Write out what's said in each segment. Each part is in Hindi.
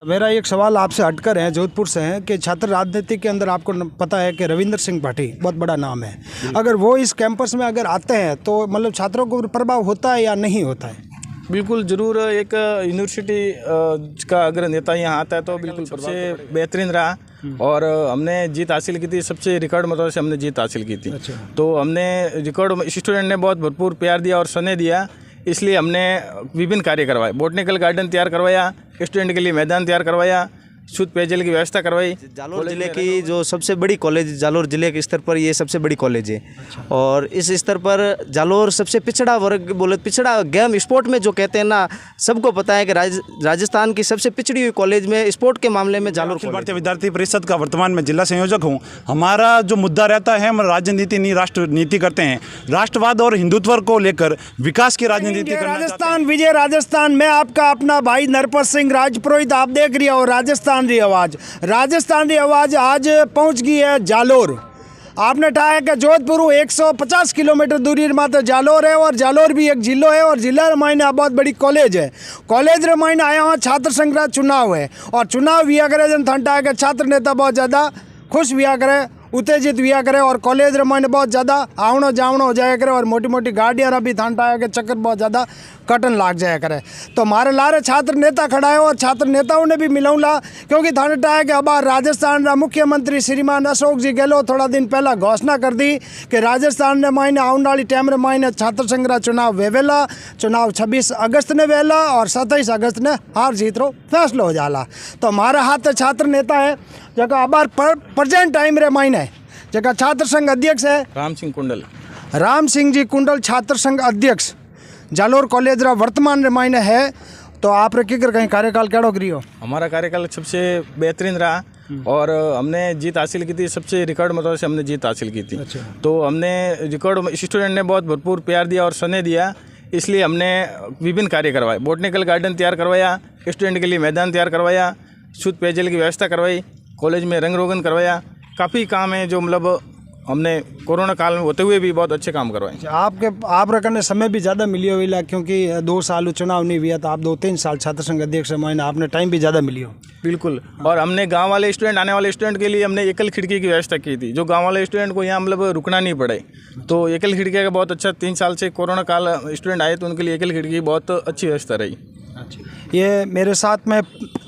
मेरा एक सवाल आपसे हटकर है, जोधपुर से है कि छात्र राजनीति के अंदर आपको पता है कि रविंदर सिंह भाटी बहुत बड़ा नाम है। अगर वो इस कैंपस में अगर आते हैं तो मतलब छात्रों को प्रभाव होता है या नहीं होता है? बिल्कुल ज़रूर। एक यूनिवर्सिटी का अगर नेता यहाँ आता है तो बिल्कुल सबसे बेहतरीन रहा और हमने जीत हासिल की थी। सबसे रिकॉर्ड मतों से हमने जीत हासिल की थी। तो हमने रिकॉर्ड स्टूडेंट ने बहुत भरपूर प्यार दिया और स्नेह दिया, इसलिए हमने विभिन्न कार्य करवाए। बोटनिकल गार्डन तैयार करवाया, स्टूडेंट के लिए मैदान तैयार करवाया, शुद्ध पेयजल की व्यवस्था करवाई। जालोर ज़िले की जो सबसे बड़ी कॉलेज, जालोर ज़िले के स्तर पर ये सबसे बड़ी कॉलेज है। और इस स्तर पर जालोर सबसे पिछड़ा वर्ग बोले, पिछड़ा गेम स्पोर्ट में जो कहते हैं ना, सबको पता है कि राजस्थान की सबसे पिछड़ी हुई कॉलेज में स्पोर्ट के मामले में जालोर। अखिल भारतीय विद्यार्थी परिषद का वर्तमान में जिला संयोजक हूँ। हमारा जो मुद्दा रहता है, हम राजनीति नहीं राष्ट्र नीति करते हैं। राष्ट्रवाद और हिंदुत्व को लेकर विकास की राजनीति राजस्थान विजय राजस्थान में आपका अपना भाई नरपत सिंह राजपुरोहित आप देख रही हो। राजस्थान री आवाज़ आज पहुंच गई है जालोर। आपने कहा है कि जोधपुर 150 किलोमीटर दूरी मात्र जालोर है और जालोर भी एक जिलो है और जिला रमायने बहुत बड़ी कॉलेज है। कॉलेज रमायने आया हुआ छात्र संघ का चुनाव है और चुनाव विया करे जन ठंडा है कि छात्र नेता बहुत ज़्यादा खुश विया करे, उत्तेजित विया करे और कॉलेज रमायने बहुत ज़्यादा आवनो जावनो हो जाया करे और मोटी मोटी गाड़ियाँ भी थानता है कि चक्कर बहुत ज़्यादा कटन लाग जाया करे। तो हमारे लारे छात्र नेता खड़ा है और छात्र नेताओं ने भी मिलाऊला, क्योंकि थानता है कि अब राजस्थान का मुख्यमंत्री श्रीमान अशोक जी गहलोत थोड़ा दिन पहला घोषणा कर दी कि राजस्थान ने मायने आने वाली टाइम मायने छात्र संघ का चुनाव वेवेला। चुनाव 26 अगस्त ने वेला और 27 अगस्त ने हार जीत रो फैसलो हो जाला। तो हमारे हाथ छात्र नेता है जगह अब प्रेजेंट टाइम रे मायने जगह छात्र संघ अध्यक्ष है राम सिंह जी कुंडल, छात्र संघ अध्यक्ष जालोर कॉलेज रा वर्तमान रे मायने है। तो आप रे की कहीं कार्यकाल केड़ो करियो? हमारा कार्यकाल सबसे बेहतरीन रहा और हमने जीत हासिल की थी। सबसे रिकॉर्ड मतों से हमने जीत हासिल की थी। तो हमने रिकॉर्ड स्टूडेंट ने बहुत भरपूर प्यार दिया और स्नेह दिया, इसलिए हमने विभिन्न कार्य करवाए। बोटनिकल गार्डन तैयार करवाया, स्टूडेंट के लिए मैदान तैयार करवाया, शुद्ध पेयजल की व्यवस्था करवाई, कॉलेज में रंग रोगन करवाया। काफ़ी काम है जो मतलब हमने कोरोना काल में होते हुए भी बहुत अच्छे काम करवाए। आप रखने समय भी ज़्यादा मिली हो, क्योंकि 2 साल चुनाव नहीं हुआ तो आप 2-3 साल छात्र संघ अध्यक्ष मायने आपने टाइम भी ज़्यादा मिली हो। बिल्कुल। और हमने गांव वाले स्टूडेंट, आने वाले स्टूडेंट के लिए हमने एकल खिड़की की व्यवस्था की थी, जो गांव वाले स्टूडेंट को यहाँ मतलब रुकना नहीं पड़े। तो एकल खिड़की का बहुत अच्छा 3 साल से कोरोना काल स्टूडेंट आए तो उनके लिए एकल खिड़की बहुत अच्छी व्यवस्था रही। ये मेरे साथ में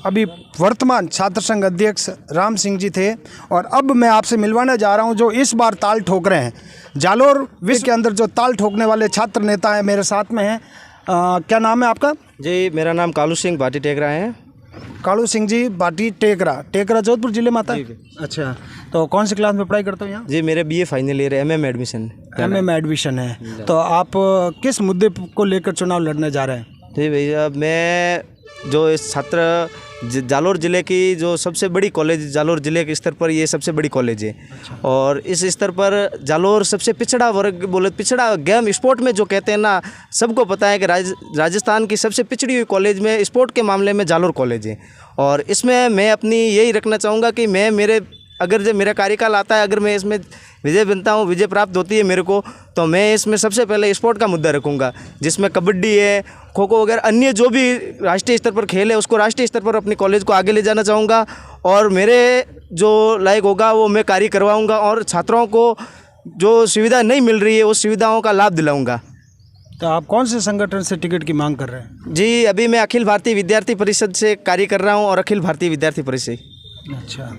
अभी वर्तमान छात्र संघ अध्यक्ष राम सिंह जी थे और अब मैं आपसे मिलवाने जा रहा हूं जो इस बार ताल ठोक रहे हैं। जालोर विश्व के अंदर जो ताल ठोकने वाले छात्र नेता हैं मेरे साथ में हैं। क्या नाम है आपका? जी, मेरा नाम कालू सिंह भाटी टेकरा है। कालू सिंह जी भाटी टेकरा जोधपुर जिले में आता है। अच्छा, तो कौन सी क्लास में पढ़ाई करते हो यहाँ? जी, मेरे BA फाइनल ईयर है, MM में एडमिशन है। तो आप किस मुद्दे को लेकर चुनाव लड़ने जा रहे हैं? जी भैया, मैं जो इस छात्र जालोर ज़िले की जो सबसे बड़ी कॉलेज, जालोर ज़िले के स्तर पर ये सबसे बड़ी कॉलेज है। और इस स्तर पर जालोर सबसे पिछड़ा वर्ग बोले, पिछड़ा गेम स्पोर्ट में जो कहते हैं ना, सबको पता है कि राजस्थान की सबसे पिछड़ी हुई कॉलेज में स्पोर्ट के मामले में जालोर कॉलेज है। और इसमें मैं अपनी यही रखना चाहूँगा कि मैं अगर जब मेरा कार्यकाल आता है, अगर मैं इसमें विजय बनता हूँ, विजय प्राप्त होती है मेरे को, तो मैं इसमें सबसे पहले स्पोर्ट का मुद्दा रखूँगा, जिसमें कबड्डी है, खो खो वगैरह अन्य जो भी राष्ट्रीय स्तर पर खेल है उसको राष्ट्रीय स्तर पर अपने कॉलेज को आगे ले जाना चाहूँगा। और मेरे जो लायक होगा वो मैं कार्य करवाऊँगा और छात्रों को जो सुविधा नहीं मिल रही है उस सुविधाओं का लाभ दिलाऊँगा। तो आप कौन से संगठन से टिकट की मांग कर रहे हैं? जी, अभी मैं अखिल भारतीय विद्यार्थी परिषद से कार्य कर रहा हूँ और अखिल भारतीय विद्यार्थी परिषद। अच्छा,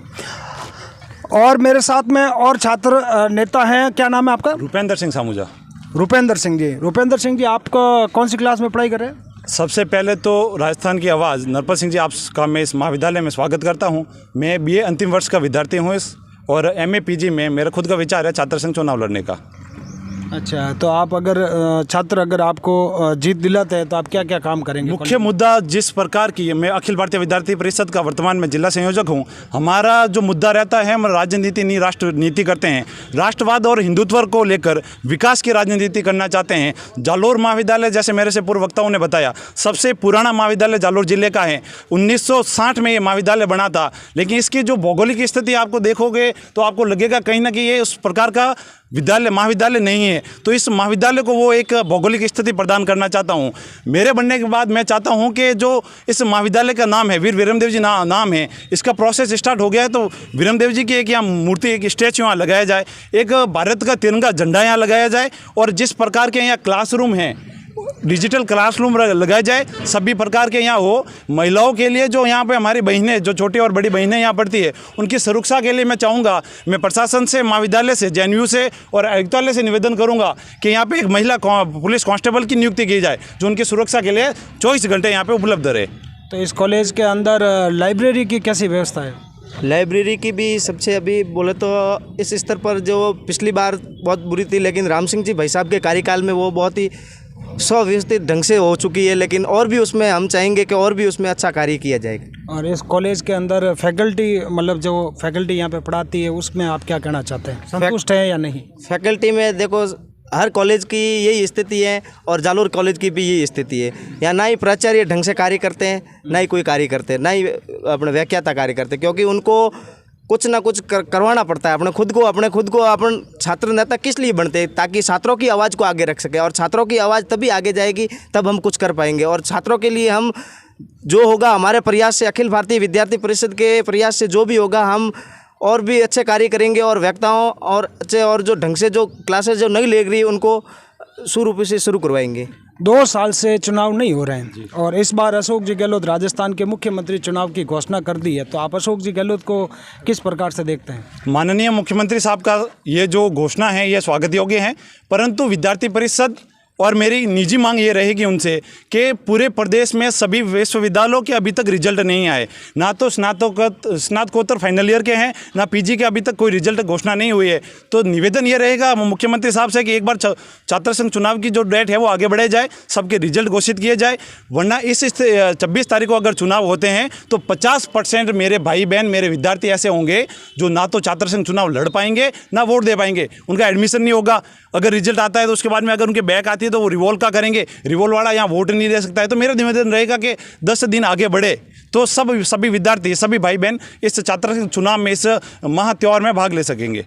और मेरे साथ में और छात्र नेता हैं। क्या नाम है आपका? रुपेंद्र सिंह सामूजा। रुपेंद्र सिंह जी आप कौन सी क्लास में पढ़ाई कर रहे हैं? सबसे पहले तो राजस्थान की आवाज़ नरपत सिंह जी आपका मैं इस महाविद्यालय में स्वागत करता हूं। मैं BA अंतिम वर्ष का विद्यार्थी हूं और MA PG में मेरा खुद का विचार है छात्र संघ चुनाव लड़ने का। अच्छा, तो आप अगर आपको जीत दिलाते हैं तो आप क्या क्या काम करेंगे? मुख्य मुद्दा जिस प्रकार की, मैं अखिल भारतीय विद्यार्थी परिषद का वर्तमान में जिला संयोजक हूं। हमारा जो मुद्दा रहता है, हम राजनीति नहीं राष्ट्र नीति करते हैं। राष्ट्रवाद और हिंदुत्व को लेकर विकास की राजनीति करना चाहते हैं। जालोर महाविद्यालय, जैसे मेरे से पूर्व वक्ताओं ने बताया, सबसे पुराना महाविद्यालय जालोर जिले का है। 1960 में ये महाविद्यालय बना था, लेकिन इसकी जो भौगोलिक स्थिति आपको देखोगे तो आपको लगेगा कहीं ना कहीं ये उस प्रकार का विद्यालय महाविद्यालय नहीं है, तो इस महाविद्यालय को वो एक भौगोलिक स्थिति प्रदान करना चाहता हूँ। मेरे बनने के बाद मैं चाहता हूँ कि जो इस महाविद्यालय का नाम है वीर विरमदेव जी नाम है, इसका प्रोसेस स्टार्ट हो गया है, तो विरमदेव जी की एक यहाँ मूर्ति, एक स्टैचू यहाँ लगाया जाए, एक भारत का तिरंगा झंडा यहाँ लगाया जाए, और जिस प्रकार के यहाँ क्लासरूम हैं, डिजिटल क्लासरूम लगाए जाए, सभी प्रकार के यहाँ हो। महिलाओं के लिए जो यहाँ पे हमारी बहनें, जो छोटी और बड़ी बहनें यहाँ पढ़ती है, उनकी सुरक्षा के लिए मैं चाहूँगा, मैं प्रशासन से, महाविद्यालय से, JNU से और आयुक्तालय से निवेदन करूँगा कि यहाँ पे एक महिला पुलिस कांस्टेबल की नियुक्ति की जाए, जो उनकी सुरक्षा के लिए 24 घंटे यहाँ पे उपलब्ध रहे। तो इस कॉलेज के अंदर लाइब्रेरी की कैसी व्यवस्था है? लाइब्रेरी की भी सबसे अभी बोले तो इस स्तर पर जो पिछली बार बहुत बुरी थी, लेकिन राम सिंह जी भाई साहब के कार्यकाल में वो बहुत ही सुव्यवस्थित ढंग से हो चुकी है, लेकिन और भी उसमें हम चाहेंगे कि और भी उसमें अच्छा कार्य किया जाएगा। और इस कॉलेज के अंदर फैकल्टी, मतलब जो फैकल्टी यहाँ पे पढ़ाती है, उसमें आप क्या कहना चाहते हैं? संतुष्ट है या नहीं? फैकल्टी में देखो, हर कॉलेज की यही स्थिति है और जालोर कॉलेज की भी यही स्थिति है। यहाँ ना ही प्राचार्य ढंग से कार्य करते हैं, ना ही कोई कार्य करते हैं, ना ही अपने व्याख्याता कार्य करते हैं, क्योंकि उनको कुछ ना कुछ करवाना पड़ता है। अपने खुद को अपन छात्र नेता किस लिए बनते हैं? ताकि छात्रों की आवाज़ को आगे रख सके, और छात्रों की आवाज़ तभी आगे जाएगी तब हम कुछ कर पाएंगे। और छात्रों के लिए हम जो होगा, हमारे प्रयास से, अखिल भारतीय विद्यार्थी परिषद के प्रयास से जो भी होगा, हम और भी अच्छे कार्य करेंगे, और वक्ताओं और अच्छे और जो ढंग से जो क्लासेस जो नहीं ले रही उनको शुरू से शुरू करवाएंगे। 2 साल से चुनाव नहीं हो रहे हैं और इस बार अशोक जी गहलोत राजस्थान के मुख्यमंत्री चुनाव की घोषणा कर दी है, तो आप अशोक जी गहलोत को किस प्रकार से देखते हैं? माननीय मुख्यमंत्री साहब का ये जो घोषणा है, ये स्वागत योग्य है, परंतु विद्यार्थी परिषद और मेरी निजी मांग ये रहेगी उनसे कि पूरे प्रदेश में सभी विश्वविद्यालयों के अभी तक रिजल्ट नहीं आए, ना तो स्नातकोत्तर फाइनल ईयर के हैं, ना पीजी के अभी तक कोई रिजल्ट घोषणा नहीं हुई है। तो निवेदन ये रहेगा मुख्यमंत्री साहब से कि एक बार छात्र संघ चुनाव की जो डेट है वो आगे बढ़ाई जाए, सबके रिजल्ट घोषित किए जाए, वरना इस 26 तारीख को अगर चुनाव होते हैं तो 50% मेरे भाई बहन, मेरे विद्यार्थी ऐसे होंगे जो ना तो छात्र संघ चुनाव लड़ पाएंगे, ना वोट दे पाएंगे, उनका एडमिशन नहीं होगा। अगर रिजल्ट आता है तो उसके बाद में अगर उनके बैक आती है तो वो रिवॉल्व का करेंगे, रिवॉल्व वाला यहाँ वोट नहीं दे सकता है। तो मेरा निवेदन रहेगा कि 10 दिन आगे बढ़े तो सभी विद्यार्थी, सभी भाई बहन इस छात्र संघ चुनाव में, इस महात्योहार में भाग ले सकेंगे।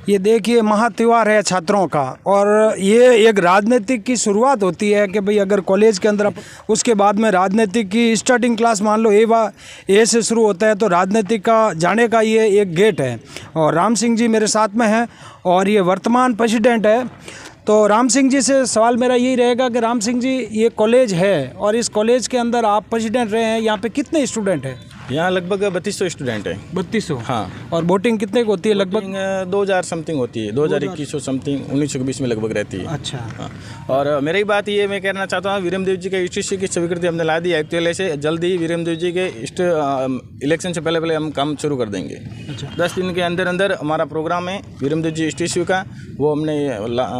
ये देखिए, महात्योहार है छात्रों का, और ये एक राजनीतिक की शुरुआत होती है कि भाई अगर कॉलेज के अंदर, उसके बाद में राजनीतिक की स्टार्टिंग क्लास मान लो ए से शुरू होता है, तो राजनीतिक का जाने का ये एक गेट है। और राम सिंह जी मेरे साथ में हैं और ये वर्तमान प्रेसिडेंट है। तो राम सिंह जी से सवाल मेरा यही रहेगा कि राम सिंह जी, ये कॉलेज है और इस कॉलेज के अंदर आप प्रेसिडेंट रहे हैं, यहाँ पे कितने स्टूडेंट हैं? यहाँ लगभग 3200 स्टूडेंट है। 3200? हाँ। और वोटिंग कितने को होती है? लगभग 2000 समथिंग होती है, 2021 समथिंग, 1900 के बीच में लगभग रहती है। अच्छा। हाँ। और मेरी बात ये मैं कहना चाहता हूँ, विरमदेव जी के ईटीसी की स्वीकृति हमने ला दी है एक्चुअली से। जल्द ही विरमदेव जी के इलेक्शन से पहले हम काम शुरू कर देंगे। अच्छा। 10 दिन के अंदर अंदर हमारा प्रोग्राम है विरमदेव जी ईटीसी का, वो हमने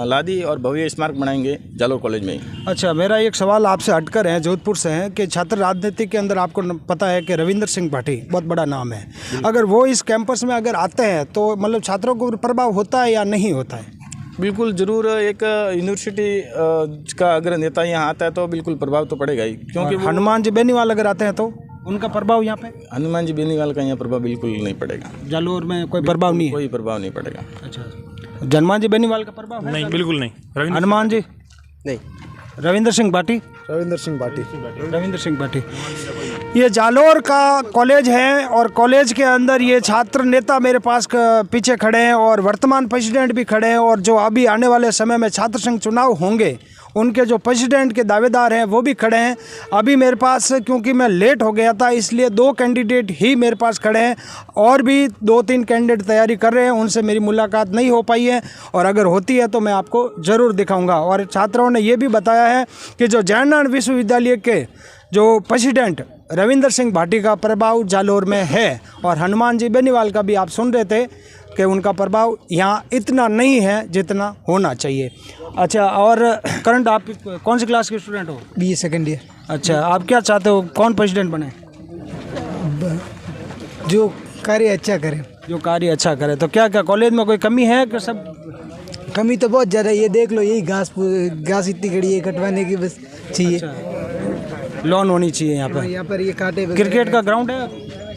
ला दी और भव्य स्मारक बनाएंगे जालोर कॉलेज में ही। अच्छा, मेरा एक सवाल आपसे हटकर है, जोधपुर से है, कि छात्र राजनीति के अंदर आपको पता है कि रविंद्र सिंह भाटी बहुत बड़ा नाम है। अगर वो इस कैंपस में अगर आते हैं तो मतलब छात्रों को प्रभाव होता है या नहीं होता है? बिल्कुल ज़रूर। एक यूनिवर्सिटी का अगर नेता यहाँ आता है तो बिल्कुल प्रभाव तो पड़ेगा ही, क्योंकि हनुमान जी बेनीवाल अगर आते हैं तो उनका प्रभाव यहाँ पे? हनुमान जी बेनीवाल का यहाँ प्रभाव बिल्कुल नहीं पड़ेगा। जालोर में कोई प्रभाव नहीं है? कोई प्रभाव नहीं पड़ेगा। अच्छा, हनुमान जी बेनीवाल का प्रभाव है? नहीं, बिल्कुल नहीं। हनुमान जी नहीं। रविंद्र सिंह भाटी? रविंद्र सिंह भाटी। ये जालोर का कॉलेज है और कॉलेज के अंदर ये छात्र नेता मेरे पास पीछे खड़े हैं और वर्तमान प्रेसिडेंट भी खड़े हैं, और जो अभी आने वाले समय में छात्र संघ चुनाव होंगे उनके जो प्रेसिडेंट के दावेदार हैं वो भी खड़े हैं। अभी मेरे पास, क्योंकि मैं लेट हो गया था, इसलिए 2 कैंडिडेट ही मेरे पास खड़े हैं, और भी 2-3 कैंडिडेट तैयारी कर रहे हैं, उनसे मेरी मुलाकात नहीं हो पाई है, और अगर होती है तो मैं आपको ज़रूर दिखाऊंगा। और छात्रों ने ये भी बताया है कि जो जयनारायण विश्वविद्यालय के जो प्रेसिडेंट रविंद्र सिंह भाटी का प्रभाव जालोर में है, और हनुमान जी बेनीवाल का भी आप सुन रहे थे कि उनका प्रभाव यहाँ इतना नहीं है जितना होना चाहिए। अच्छा, और करंट आप कौन सी क्लास के स्टूडेंट हो? BA second year. अच्छा, आप क्या चाहते हो, कौन प्रेसिडेंट बने? जो कार्य अच्छा करे। जो कार्य अच्छा करे। तो क्या क्या कॉलेज में कोई कमी है कि सब? कमी तो बहुत ज़्यादा, ये देख लो, यही घास इतनी खड़ी है, कटवाने की बस चाहिए। लॉन होनी चाहिए यहाँ पर। यहाँ पर ये कांटे। क्रिकेट का ग्राउंड है?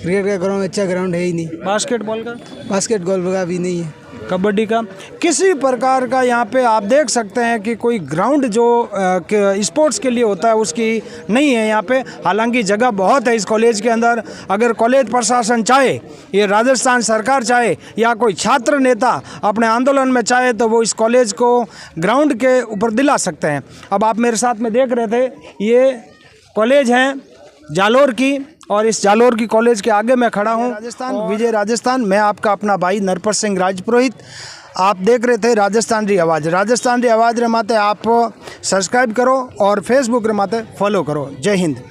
क्रिकेट का ग्राउंड अच्छा ग्राउंड है ही नहीं। बास्केटबॉल का? बास्केटबॉल का भी नहीं है। कबड्डी का किसी प्रकार का यहाँ पे आप देख सकते हैं कि कोई ग्राउंड जो स्पोर्ट्स के लिए होता है उसकी नहीं है यहाँ पे। हालांकि जगह बहुत है इस कॉलेज के अंदर। अगर कॉलेज प्रशासन चाहे, ये राजस्थान सरकार चाहे या कोई छात्र नेता अपने आंदोलन में चाहे तो वो इस कॉलेज को ग्राउंड के ऊपर दिला सकते हैं। अब आप मेरे साथ में देख रहे थे, ये कॉलेज है जालोर की, और इस जालोर की कॉलेज के आगे मैं खड़ा हूँ। राजस्थान, विजय राजस्थान, मैं आपका अपना भाई नरपत सिंह राजपुरोहित। आप देख रहे थे राजस्थान री आवाज़। राजस्थान री आवाज़ रे माते आप सब्सक्राइब करो और फेसबुक रे माते फॉलो करो। जय हिंद।